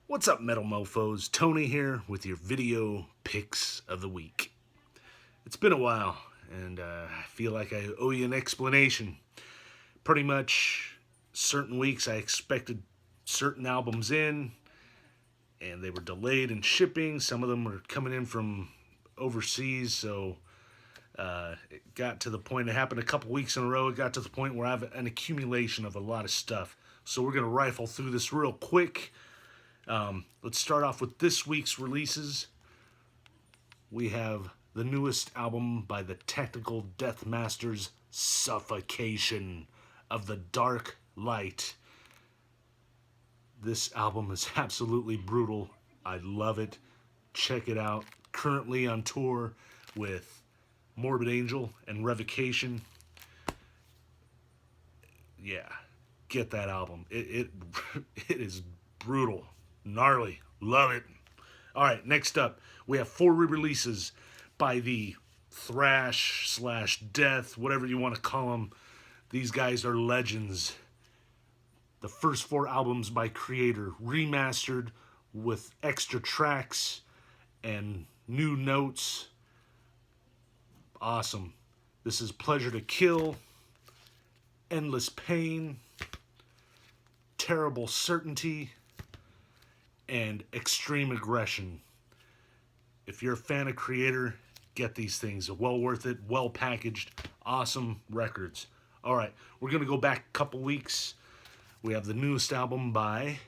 What's up, Metal Mofos? Tony here with your video picks of the week. It's been a while, and I feel like I owe you an explanation. Pretty much, certain weeks I expected certain albums in, and they were delayed in shipping. Some of them were coming in from overseas, so it got to the point, it happened a couple weeks in a row, it got to the point where I have an accumulation of a lot of stuff. So we're going to rifle through this real quick. Let's start off with this week's releases. We have the newest album by the Technical Death Masters, Suffocation of the Dark Light. This album is absolutely brutal. I love it. Check it out. Currently on tour with Morbid Angel and Revocation. Yeah, get that album. It it is brutal. Gnarly. Love it. Alright, next up, we have 4 re-releases by the thrash slash death, whatever you want to call them. These guys are legends. The first 4 albums by Creator, remastered with extra tracks and new notes. Awesome. This is Pleasure to Kill, Endless Pain, Terrible Certainty, and Extreme Aggression. If you're a fan of Creator, get these things. They're well worth it, well packaged, awesome records. Alright, we're going to go back a couple weeks. We have the newest album by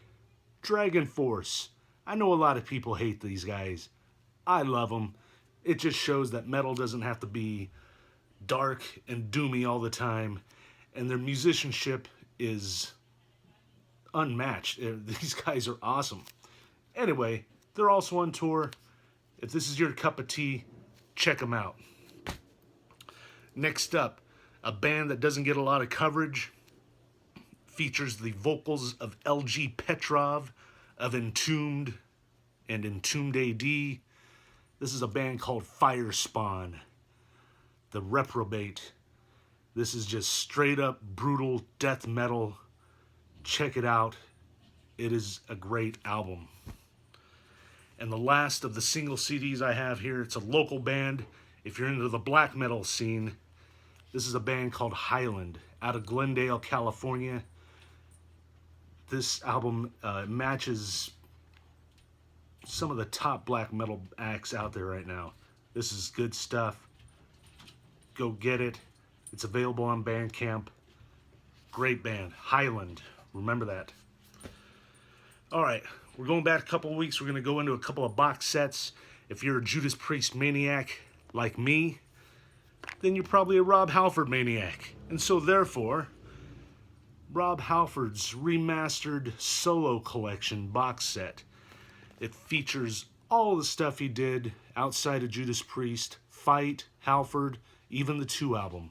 Dragon Force. I know a lot of people hate these guys. I love them. It just shows that metal doesn't have to be dark and doomy all the time. And their musicianship is unmatched. These guys are awesome. Anyway, they're also on tour. If this is your cup of tea, check them out. Next up, a band that doesn't get a lot of coverage, features the vocals of LG Petrov of Entombed and Entombed AD. This is a band called Firespawn, The Reprobate. This is just straight up brutal death metal. Check it out. It is a great album. And the last of the single CDs I have here, it's a local band. If you're into the black metal scene, this is a band called Highland out of Glendale, California. This album matches some of the top black metal acts out there right now. This is good stuff. Go get it. It's available on Bandcamp. Great band. Highland. Remember that. Alright, we're going back a couple of weeks. We're going to go into a couple of box sets. If you're a Judas Priest maniac like me, then you're probably a Rob Halford maniac. And so therefore, Rob Halford's remastered solo collection box set. It features all the stuff he did outside of Judas Priest, Fight, Halford, even the 2 album.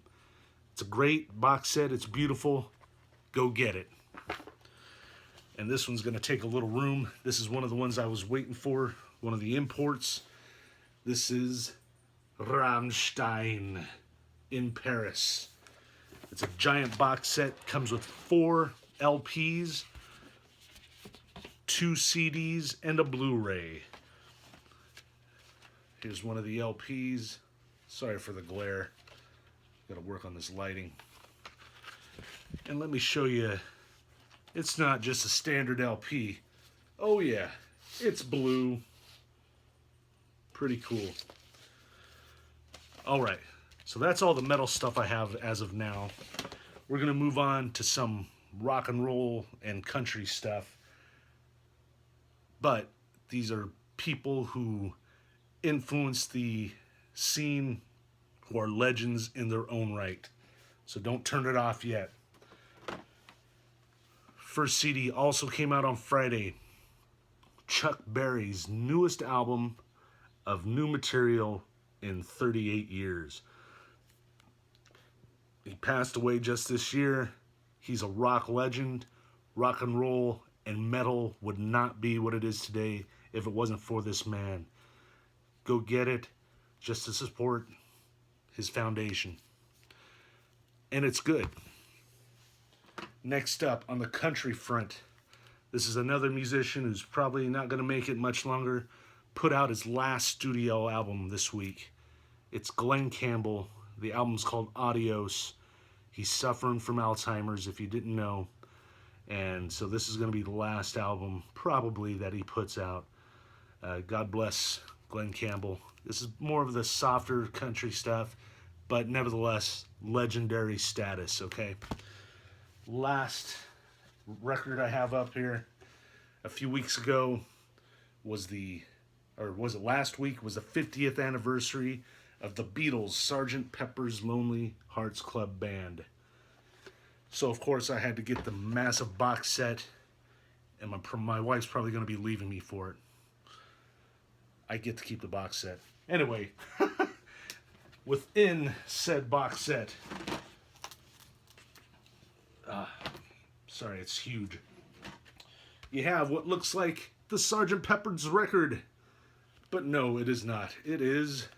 It's a great box set. It's beautiful. Go get it. And this one's going to take a little room. This is one of the ones I was waiting for, one of the imports. This is Rammstein in Paris. It's a giant box set. Comes with 4 LPs, 2 CDs, and a Blu-ray. Here's one of the LPs. Sorry for the glare. Got to work on this lighting. And let me show you, it's not just a standard LP. Oh yeah, it's blue. Pretty cool. Alright, so that's all the metal stuff I have as of now. We're going to move on to some rock and roll and country stuff. But these are people who influenced the scene, who are legends in their own right. So don't turn it off yet. First CD also came out on Friday. Chuck Berry's newest album of new material in 38 years. He passed away just this year. He's a rock legend. Rock and roll and metal would not be what it is today if it wasn't for this man. Go get it just to support his foundation. And it's good. Next up, on the country front, This is another musician who's probably not going to make it much longer. Put out his last studio album this week. It's Glenn Campbell. The album's called Adios. He's suffering from Alzheimer's, if you didn't know. And so this is going to be the last album, probably, that he puts out. God bless Glenn Campbell. This is more of the softer country stuff, but nevertheless, legendary status, okay? Last record I have up here, a few weeks ago, was it last week, was the 50th anniversary of the Beatles' Sgt. Pepper's Lonely Hearts Club Band. So, of course, I had to get the massive box set, and my wife's probably going to be leaving me for it. I get to keep the box set. Anyway, within said box set, sorry, it's huge. You have what looks like the Sgt. Pepper's record, but no, it is not. It is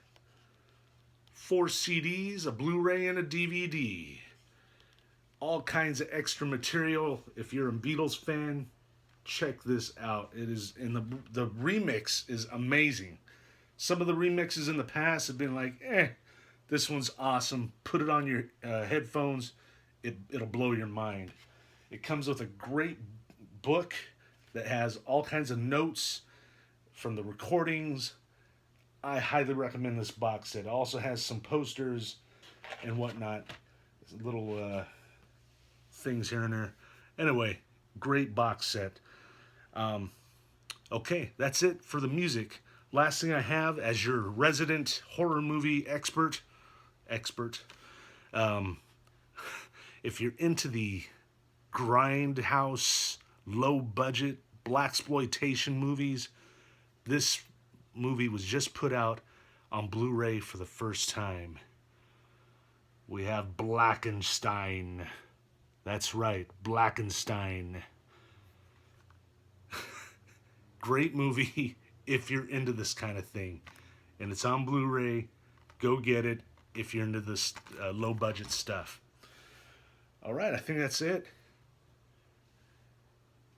4 CDs, a Blu-ray, and a DVD. All kinds of extra material. If you're a Beatles fan, check this out. It is, and the remix is amazing. Some of the remixes in the past have been like, this one's awesome. Put it on your headphones. It'll blow your mind. It comes with a great book that has all kinds of notes from the recordings. I highly recommend this box set. It also has some posters and whatnot. Little things here and there. Anyway, great box set. Okay, that's it for the music. Last thing I have, as your resident horror movie expert, if you're into the grindhouse, low budget, blaxploitation movies, this movie was just put out on Blu-ray for the first time. We have Blackenstein. That's right, Blackenstein. Great movie if you're into this kind of thing. And it's on Blu-ray. Go get it if you're into this low-budget stuff. All right, I think that's it.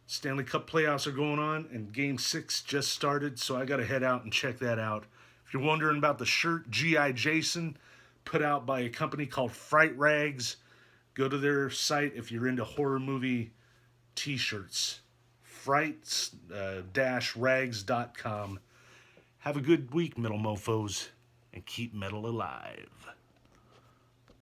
Stanley Cup playoffs are going on, and Game 6 just started, so I got to head out and check that out. If you're wondering about the shirt, G.I. Jason, put out by a company called Fright Rags, go to their site if you're into horror movie t-shirts. Fright-rags.com. Have a good week, metal mofos, and keep metal alive.